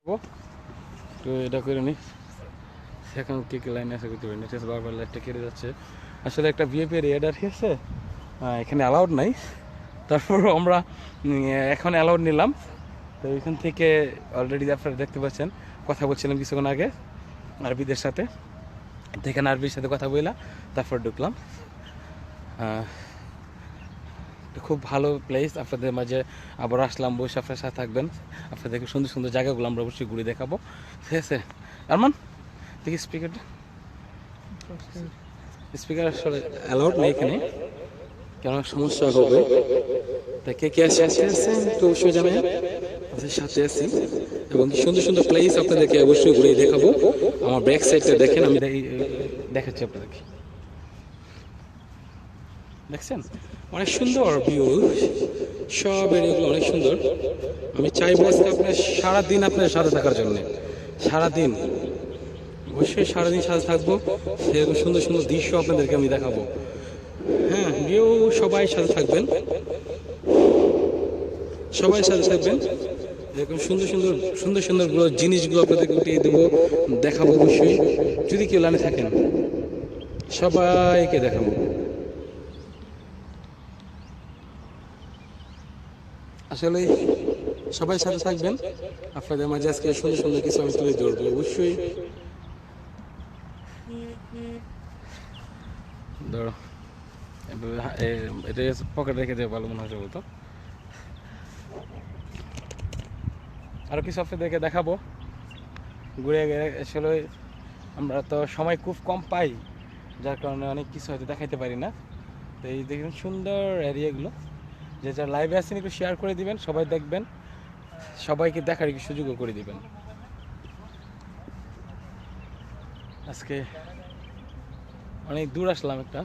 তো এটা করে নি এখন কি কি লাইন আছে করতে পারি না, বারবার লাইটটা কেটে যাচ্ছে। আসলে একটা ভিআইপি এরিয়াটা ঠিক আছে, এখানে অ্যালাউড নাই। তারপর আমরা এখন অ্যালাউড নিলাম। তো এখান থেকে অলরেডি আপনারা দেখতে পাচ্ছেন কথা বলছিলাম কিছুক্ষণ আগে আরবিদের সাথে, তো এখানে আরবির সাথে কথা বললাম, তারপর ঢুকলাম। খুব ভালো প্লেস, আপনাদের মাঝে আবার আসলাম, বসে আপনার সাথে থাকবেন, আপনাদেরকে সুন্দর সুন্দর জায়গাগুলো আমরা অবশ্যই ঘুরে দেখাবো, ঠিক আছে। আরমান দেখি স্পিকারটা, স্পিকার আসলে অ্যালাউড নেই এখানে, কেন সমস্যা হবে। তাই কে কে আসছেন একটু অবশ্যই জানেন, আপনাদের সাথে আছি এবং সুন্দর সুন্দর প্লেস আপনাদেরকে অবশ্যই ঘুরে দেখাবো। আমার ব্যাক সাইডটা দেখেন, আমি দেখাচ্ছি আপনাদেরকে, দেখছেন অনেক সুন্দর ভিউ, সব এরিয়াগুলো অনেক সুন্দর। আমি চাইবো আজকে আপনার সারাদিন আপনার সাথে থাকার জন্য, সারাদিন অবশ্যই সারাদিন সাথে থাকবো, সেরকম সুন্দর সুন্দর দৃশ্য আপনাদেরকে আমি দেখাবো। হ্যাঁ, ভিউ সবাই সাথে থাকবেন, সবাই সাথে থাকবেন, এরকম সুন্দর সুন্দর সুন্দর সুন্দর জিনিসগুলো আপনাদেরকে উঠিয়ে দেবো, দেখাবো অবশ্যই। যদি কেউ লাইনে থাকেন সবাইকে দেখাবো। আসলে সবাই সাথে থাকবেন, আপনাদের মাঝে আজকে সুন্দর সুন্দর কিছু আমি তুলে ধরবো অবশ্যই। ধরো এটা পকেট রেখে দেওয়া ভালো মনে হচ্ছে বলতো। আরও কিছু আপনাদেরকে দেখাবো ঘুরে গিয়ে। আসলে আমরা তো সময় খুব কম পাই, যার কারণে অনেক কিছু হয়তো দেখাইতে পারি না। তো এই দেখুন সুন্দর এরিয়াগুলো, যে যারা লাইভে আসেন একটু শেয়ার করে দিবেন, সবাই দেখবেন, সবাইকে দেখার একটু সুযোগও করে দিবেন। আজকে অনেক দূর আসলাম একটা।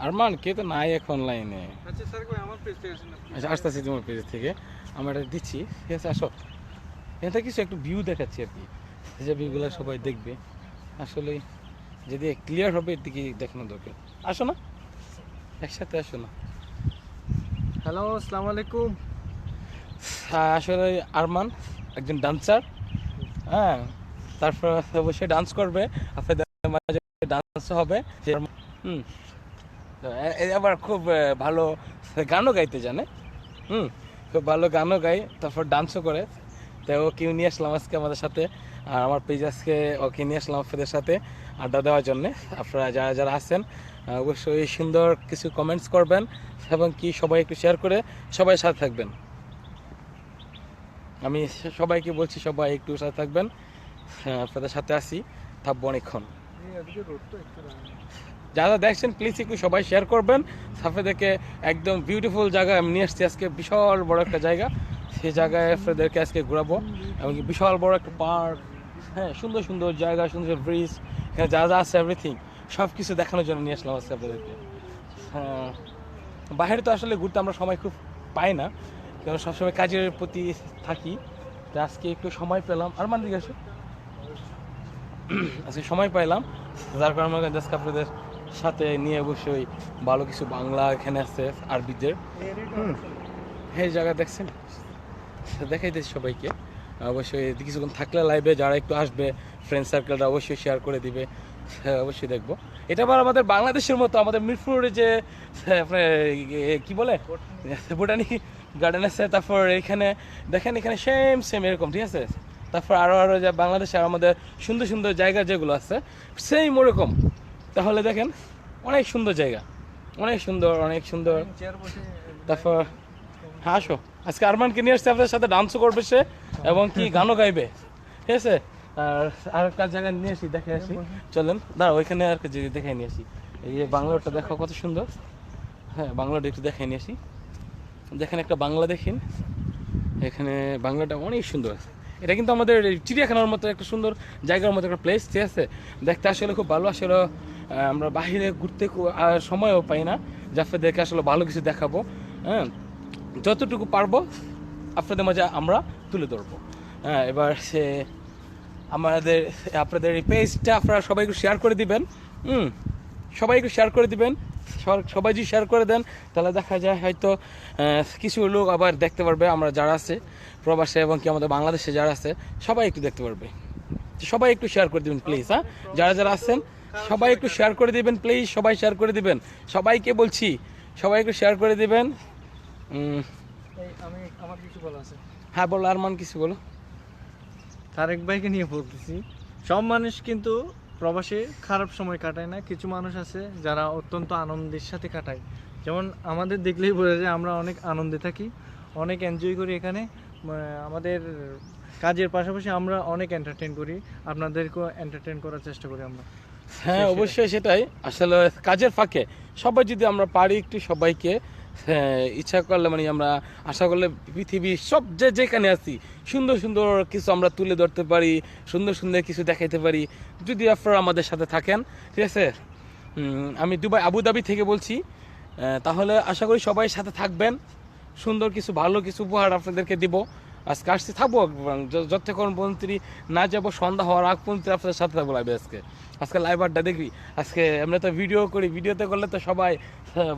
আরমান কে তো নাই এখন লাইনে। আচ্ছা আসতেছি তোমার পেজ থেকে, আমরা এটা দিচ্ছি, ঠিক আছে। আসো, এখান থেকে কিছু একটু ভিউ দেখাচ্ছি আর কি, যে ভিউগুলো সবাই দেখবে। আসলে যদি ক্লিয়ার হবে এর দিকে দেখানো দরকার। আসো না, একসাথে আসো না। হ্যালো, আসসালামু আলাইকুম। আসলে আরমান একজন ডান্সার, হ্যাঁ, তারপর অবশ্যই ডান্স করবে, আপনাদের মাঝে ডান্স হবে। হুম, তো আবার খুব ভালো গানও গাইতে জানে, খুব ভালো গানও গায়, তারপর ডান্সও করে। তো ওকে নিয়ে আসলাম আজকে আমাদের সাথে, আর আমার পেজ আজকে ওকে নিয়ে আসলাম আপনাদের সাথে আড্ডা দেওয়ার জন্যে। আপনারা যারা যারা আছেন অবশ্যই সুন্দর কিছু কমেন্টস করবেন, এবং কি সবাই একটু শেয়ার করে সবাই সাথে থাকবেন। আমি সবাইকে বলছি সবাই একটু সাথে থাকবেন, আপনাদের সাথে আসি, থাকবো অনেকক্ষণ। যারা দেখছেন প্লিজ একটু সবাই শেয়ার করবেন, আপনাদেরকে একদম বিউটিফুল জায়গা আমি নিয়ে আসছি আজকে, বিশাল বড় একটা জায়গা, সেই জায়গায় আপনাদেরকে আজকে ঘোরাবো। এবং বিশাল বড় একটা পার্ক, হ্যাঁ, সুন্দর সুন্দর জায়গা, সুন্দর ব্রিজ, এখানে যা যা আছে এভরিথিং সব কিছু দেখানোর জন্য নিয়ে আসলাম আজকে আপনাদেরকে। হ্যাঁ, বাইরে তো আসলে ঘুরতে আমরা সময় খুব পাই না, কারণ সবসময় কাজের প্রতি থাকি। তো আজকে একটু সময় পেলাম, আর মান দিকে আসো, আজকে সময় পাইলাম, যার কারণে আজকে আপনাদের সাথে নিয়ে অবশ্যই ভালো কিছু বাংলা এখানে আছে আরবিদের। এই জায়গা দেখছেন, দেখাইতেছি সবাইকে। অবশ্যই কিছুক্ষণ থাকলে লাইভে যারা একটু আসবে ফ্রেন্ড সার্কেলটা অবশ্যই শেয়ার করে দিবে, হ্যাঁ, অবশ্যই দেখবো। এটা আবার আমাদের বাংলাদেশের মতো, আমাদের মিরপুরে যে আপনার কি বলে বোটানি গার্ডেন আছে, তারপর এখানে দেখেন এখানে সেম সেম এরকম, ঠিক আছে। তারপর আরও আরও যা বাংলাদেশে আমাদের সুন্দর সুন্দর জায়গা যেগুলো আছে সেম ওরকম, তাহলে দেখেন অনেক সুন্দর জায়গা, অনেক সুন্দর অনেক সুন্দর। তারপর হ্যাঁ আসো, আজকে আরমানকে নিয়ে আসছে, আপনাদের সাথে ডান্সও করবে সে, এবং কি গানও গাইবে, ঠিক আছে। আর একটা জায়গায় নিয়ে আসি, দেখে আসি, চলেন দাঁড়া ওইখানে আর কি দেখে নিয়ে আসি। এই যে বাংলাটা দেখো কত সুন্দর, হ্যাঁ বাংলাটা একটু দেখে নিয়ে আসি। দেখেন একটা বাংলা দেখেন, এখানে বাংলাটা অনেক সুন্দর। এটা কিন্তু আমাদের চিড়িয়াখানার মতো একটা সুন্দর জায়গার মতো একটা প্লেস, ঠিক আছে। দেখতে আসলে খুব ভালো। আসলে আমরা বাহিরে ঘুরতে সময়ও পাই না, যে আপনাদেরকে আসলে ভালো কিছু দেখাবো, হ্যাঁ, যতটুকু পারবো আপনাদের মাঝে আমরা তুলে ধরবো। হ্যাঁ, এবার সে আমাদের আপনাদের এই পেজটা আপনারা সবাই একটু শেয়ার করে দিবেন, সবাই একটু শেয়ার করে দিবেন, সবাই যদি শেয়ার করে দেন তাহলে দেখা যায় হয়তো কিছু লোক আবার দেখতে পারবে, আমরা যারা আছে প্রবাসে এবং কি আমাদের বাংলাদেশে যারা আছে সবাই একটু দেখতে পারবে। সবাই একটু শেয়ার করে দিবেন প্লিজ, হ্যাঁ যারা যারা আছেন সবাই একটু শেয়ার করে দিবেন প্লিজ, সবাই শেয়ার করে দিবেন, সবাইকে বলছি সবাই একটু শেয়ার করে দিবেন। আমি আমার কিছু বলা আছে। হ্যাঁ বলো আরমান, কিছু বলো। তারেক ভাইকে নিয়ে বলতেছি, সব মানুষ কিন্তু প্রবাসে খারাপ সময় কাটায় না, কিছু মানুষ আছে যারা অত্যন্ত আনন্দের সাথে কাটায়। যেমন আমাদের দেখলেই বোঝা যায় আমরা অনেক আনন্দে থাকি, অনেক এনজয় করি এখানে। আমাদের কাজের পাশাপাশি আমরা অনেক এন্টারটেইন করি, আপনাদেরকেও এন্টারটেইন করার চেষ্টা করি আমরা। হ্যাঁ অবশ্যই সেটাই, আসলে কাজের ফাঁকে সবাই যদি আমরা পারি একটু সবাইকে ইচ্ছা করলে মানে আমরা আশা করলে পৃথিবীর সব যেখানে আছি সুন্দর সুন্দর কিছু আমরা তুলে ধরতে পারি, সুন্দর সুন্দর কিছু দেখাইতে পারি যদি আপনারা আমাদের সাথে থাকেন, ঠিক আছে। আমি দুবাই আবুধাবি থেকে বলছি, তাহলে আশা করি সবাই সাথে থাকবেন, সুন্দর কিছু ভালো কিছু উপহার আপনাদেরকে দিব। আজকে আসছি থাকবো যতক্ষণ পর্যন্ত না যাবো, সন্ধ্যা হওয়ার আগ পর্যন্ত আপনাদের সাথে থাকবো লাইভে। আজকে লাইভ আড্ডা দেখবি, আজকে আমরা তো ভিডিও করি, ভিডিওতে করলে তো সবাই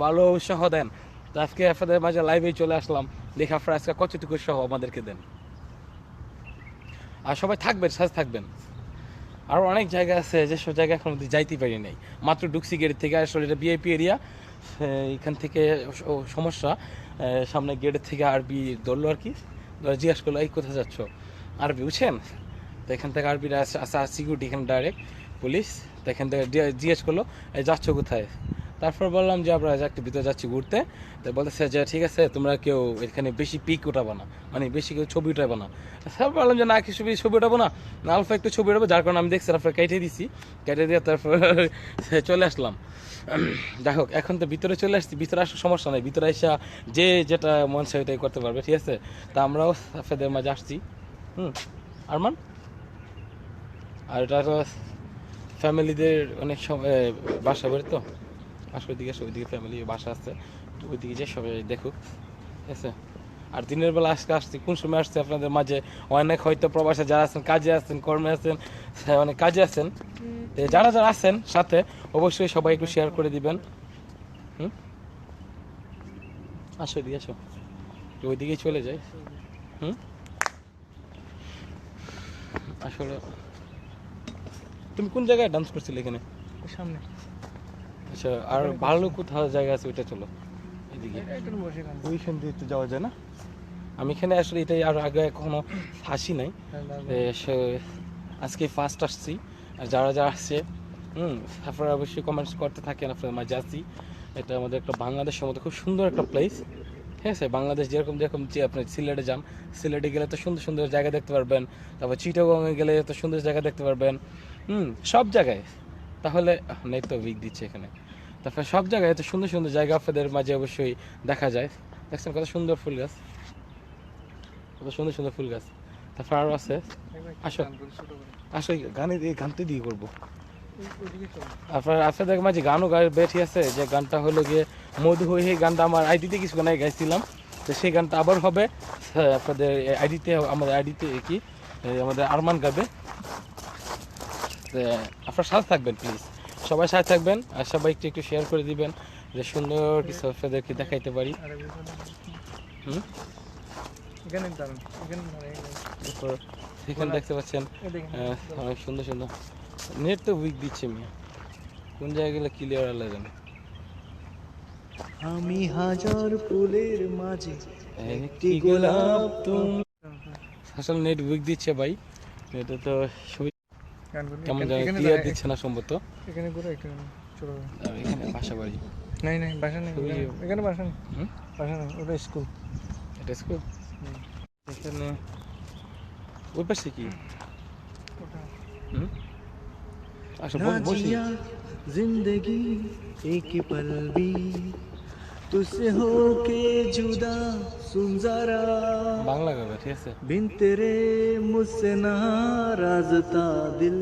ভালো উৎসাহ দেন, তো আজকে আপনাদের মাঝে লাইভেই চলে আসলাম, দেখে আপনারা আজকে কতটুকু উৎসাহ আমাদেরকে দেন। আর সবাই থাকবেন, সাথে থাকবেন। আরও অনেক জায়গা আছে যেসব জায়গা এখন অব্দি যাইতে পারি নাই, মাত্র ঢুকছি গেট থেকে। আসলে এটা ভিআইপি এরিয়া, এখান থেকে সমস্যা, সামনে গেটের থেকে আরবি ধরলো আর কি, জিজ্ঞাসা করলো এই কোথায় যাচ্ছ, আরবি বুঝছেন, তো এখান থেকে আরবিরা আসা সিকিউরিটি এখানে ডাইরেক্ট পুলিশ, তো এখান থেকে জিজ্ঞেস করলো এই যাচ্ছ কোথায়। তারপর বললাম যে আমরা একটু ভিতরে যাচ্ছি ঘুরতে, তো বলতেছে যে ঠিক আছে তোমরা কেউ এখানে বেশি পিক উঠাবো না, মানে বেশি কেউ ছবি উঠাবো না। তারপর বললাম যে না কিছু বেশি ছবি উঠাবো না, আলফা একটু ছবি উঠাবো, যার কারণে আমি দেখছি তারপর কেটে দিছি, কেটে দিয়ে তারপর চলে আসলাম। যাই হোক এখন তো ভিতরে চলে আসছি, ভিতরে আসার সমস্যা নেই, ভিতরে এসে যে যেটা মন চায় ওইটাই করতে পারবে, ঠিক আছে। তা আমরাও আপনাদের মাঝে আসছি। আরমান, আর এটা ফ্যামিলিদের অনেক সময় বাসা বাড়ি তো, আসলে ওইদিকে ওইদিকে ফ্যামিলি বাসা আছে, ওইদিকে যে সবাই দেখুক, ঠিক আছে। আর দিনের বেলা আজকে আসছি, কোন সময় আসছে আপনাদের মাঝে অনেক হয়তো প্রবাসে যারা আছেন, কাজে আছেন, কর্মে আছেন, অনেক কাজে আছেন, যারা যারা আছেন সাথে অবশ্যই সবাই একটু শেয়ার করে দিবেন। আসো এদিকে আসো, ওইদিকেই চলে যাই। আসলে তুমি কোন জায়গায় ডান্স করছিলে এখানে সামনে? আচ্ছা, আর ভালো কোথাও জায়গা আছে ওইটা চলো এদিকে, ওইখান দিয়ে একটু যাওয়া যায় না? আমি এখানে আসলে এটাই আর আগে কখনো আসি নাই, আজকে ফার্স্ট আসছি। আর যারা যারা আসছে আপনারা অবশ্যই কমেন্টস করতে থাকেন, আপনার মাঝে আসি। এটা আমাদের একটা বাংলাদেশের মধ্যে খুব সুন্দর একটা প্লেস, ঠিক আছে। বাংলাদেশ যেরকম যেরকম যে আপনি সিলেটে যান, সিলেটে গেলে তো সুন্দর সুন্দর জায়গা দেখতে পারবেন, তারপর চিটাগংয়ে গেলে তো সুন্দর জায়গা দেখতে পারবেন, সব জায়গায়। তাহলে নেট তো উইক দিচ্ছে এখানে, তারপরে সব জায়গায় এত সুন্দর সুন্দর জায়গা আপনাদের মাঝে অবশ্যই দেখা যায়। দেখছেন কত সুন্দর ফুল গাছ, কত সুন্দর সুন্দর ফুল গাছ। তারপর আরও আছে, আসো আসো গানতে দিয়ে করবো। আপনাদের মাঝে গানও বেঠি আছে, যে গানটা হলো গিয়ে মধু হয়ে, গানটা আমার আইডিতে কিছু গানে গাইছিলাম, তো সেই গানটা আবার হবে আপনাদের আইডিতে, আমাদের আইডিতে কি আমাদের আরমান গাবে। আপনার সাথে থাকবেন প্লিজ, সবাই সাথে থাকবেন, আর সবাই একটু একটু শেয়ার করে দিবেন যে সুন্দর কিছু আপনাদেরকে দেখাইতে পারি। এখানে দেখতে পাচ্ছেন অনেক সুন্দর সুন্দর। নেট তো উইক দিচ্ছে মিয়া, কোন জায়গায় গেলে ক্লিয়ার আল্লাহ জানে। আমি হাজার ফুলের মাঝে একটি গোলাপ তুমি, আসলে নেট উইক দিচ্ছে ভাই, এটা তো কেমন জায়গায় ক্লিয়ার দিচ্ছে না সম্ভবত। এখানে ঘুরে একটু চলো, এখানে বাসা বাড়ি নাই নাই বাসা নেই, এখানে বাসা নেই, বাসা নেই, ওটা স্কুল, এটা স্কুল। এখানে ওই পাশে কি আসলে বসি। जिंदगी एक पल भी तुझसे होके जुदा सुन जरा, বাংলা গাবে, ঠিক আছে। बिन तेरे मुझसे नाराज़ता दिल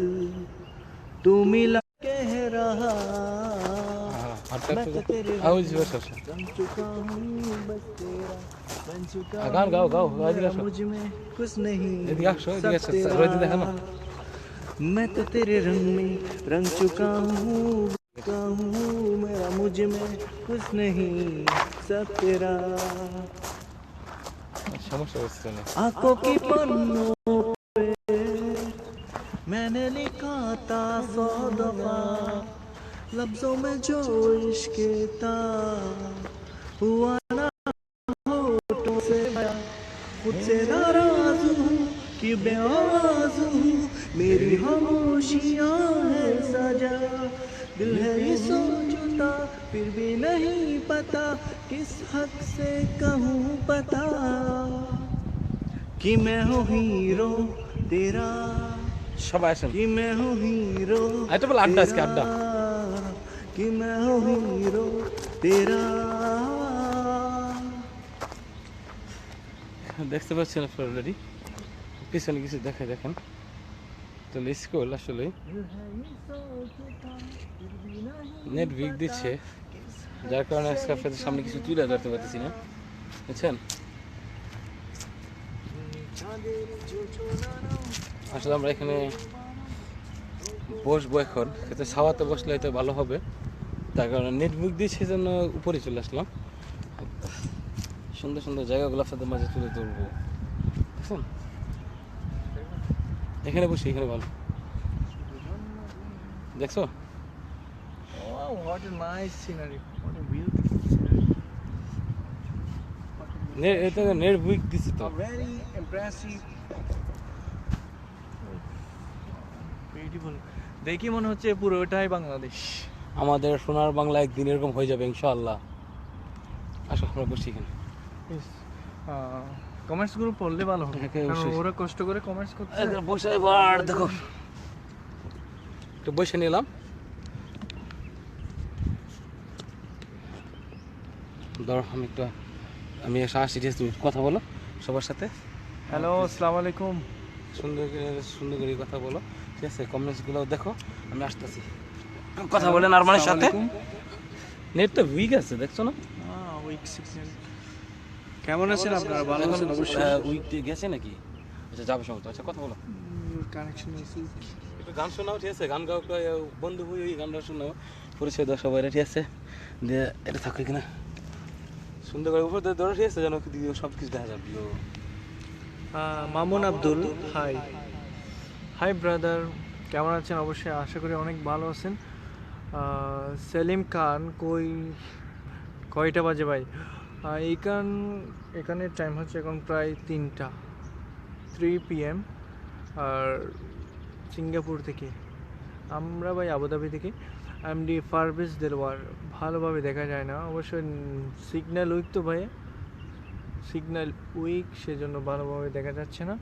तू मिला कह रहा, मैं तो तेरे बन चुका हूँ, बस तेरा बन चुका हूँ, গান গাও গাও, मुझ में कुछ नहीं এদিকে আসো, এদিকে আসো, রোজ দেখো না। मैं तो तेरे रंग में रंग चुका हूँ। कहूँ मेरा मुझ में कुछ नहीं सब तेरा সমস্যা হচ্ছে না आंखों की पन्नों पे मैंने लिखा था 100 दफा लफ्जों में जो इश्क था हुआ ना होठों से बयां। खुद से नाराज हूँ कि बेआवाज हूँ मेरी खामोशियाँ है सजा दिल है ये सोचता फिर भी नहीं पता किस हक से कहूँ पता कि मैं हूँ हीरो तेरा সবাই আসেন कि मैं हूँ हीरो এটা বলে আড্ডা আজকে আড্ডা कि मैं हूँ हीरो तेरा দেখতে পাচ্ছেন আপনারা অলরেডি পিছনে কিছু দেখে দেখেন তো স্কুল আসলে নেট উইক দিচ্ছে যার কারণে আজকে আপনাদের সামনে কিছু তুলে ধরতে পারতেছি না বুঝছেন আসলে আমরা এখানে বসবো এখন কিন্তু ছাওয়াতে বসলে হয়তো ভালো হবে তার কারণে নেট বুক দিয়ে সেজন্য উপরে চলে আসলাম সুন্দর সুন্দর জায়গাগুলো আপনাদের মাঝে তুলে ধরবো বুঝছেন এখানে বসি এখানে ভালো দেখছো Wow, what a nice scenery. What a beautiful scenery. এটা নেট বুক দিচ্ছে তো Very impressive. Beautiful. দেখি মনে হচ্ছে পুরোটাই বাংলাদেশ আমাদের সোনার বাংলা একদিন এরকম হয়ে যাবে ইনশাআল্লাহ আসো আমরা বসি এখানে কমার্স গ্রুপ পড়লে ভালো হবে হ্যাঁ, কারণ অবশ্যই। ওরা কষ্ট করে কমার্স করছে বসে এবার দেখো একটু বসে নিলাম ধরো আমি এসে আসছি ঠিক আছে তুমি কথা বলো সবার সাথে হ্যালো আসসালামু আলাইকুম সুন্দর করে কথা বলো ঠিক আছে কমেন্টসগুলো দেখো আমি আসতেছি কথা বলেন আরমানের সাথে নেটটা উইক আছে দেখছো না উইক সিগন্যাল কেমন আছেন আপনারা ভালো আছেন অবশ্যই উইক গেছে নাকি আচ্ছা যাবে সময় আচ্ছা কথা বলো কানেকশন ইজ উইক একটু গান শোনাও ঠিক আছে গান গাও বন্ধু হই ওই গানটা শোনাও পরিচয় দাও সবাই ঠিক আছে দিয়ে এটা থাকো কিনা সুন্দর করে উপর দিয়ে ধরো ঠিক আছে যেন সব কিছু দেখা যাবে Mamun Abdul high high brother কেমন আছেন অবশ্যই আশা করি অনেক ভালো আছেন সেলিম খান কয়টা বাজে ভাই এখানে টাইম হচ্ছে এখন প্রায় 3 PM আর সিঙ্গাপুর থেকে আমরা ভাই আবুধাবি থেকে এমডি পারভেজ দেলওয়ার ভালোভাবে দেখা যায় না অবশ্যই সিগন্যাল উইক তো ভাই সিগন্যাল উইক সেজন্য ভালোভাবে দেখা যাচ্ছে না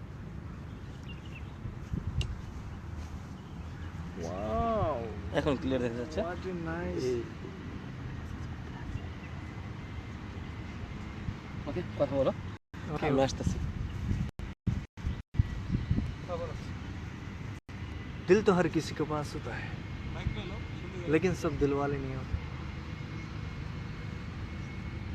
ওয়াও এখন ক্লিয়ার দেখা যাচ্ছে হোয়াট এ নাইস ওকে কথা বলো আমি আসতেছি दिल तो हर किसी के पास होता है लेकिन सब दिल वाले नहीं होते